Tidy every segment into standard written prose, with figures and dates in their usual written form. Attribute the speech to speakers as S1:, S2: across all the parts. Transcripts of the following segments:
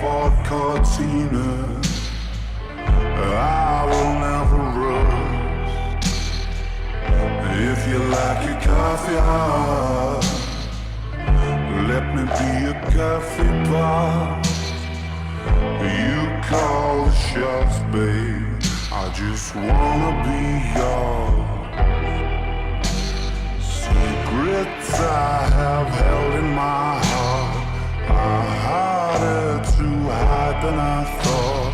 S1: Ford Cortina. I will never rust. If you like your coffee hot, let me be a coffee pot. You call the shots, babe. I just wanna be yours. Secrets I have held in my heart are harder to hide than I thought.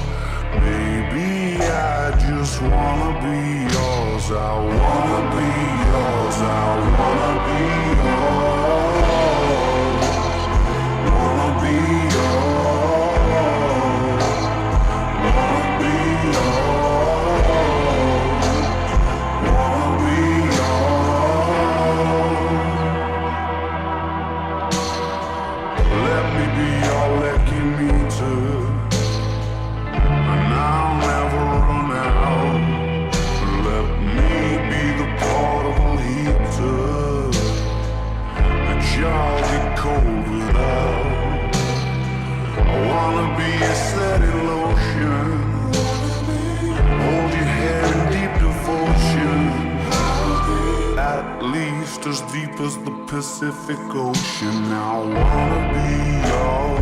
S1: Maybe I just wanna be yours. I wanna be yours. I wanna be yours. Wanna be yours. Wanna be yours. Wanna be yours. Let me be your lucky meter, and I'll never run out. Let me be the portable heater that y'all get cold without. I wanna be a steady lotion, hold your hand in deep devotion, at least as deep as the Pacific Ocean. I wanna be yours.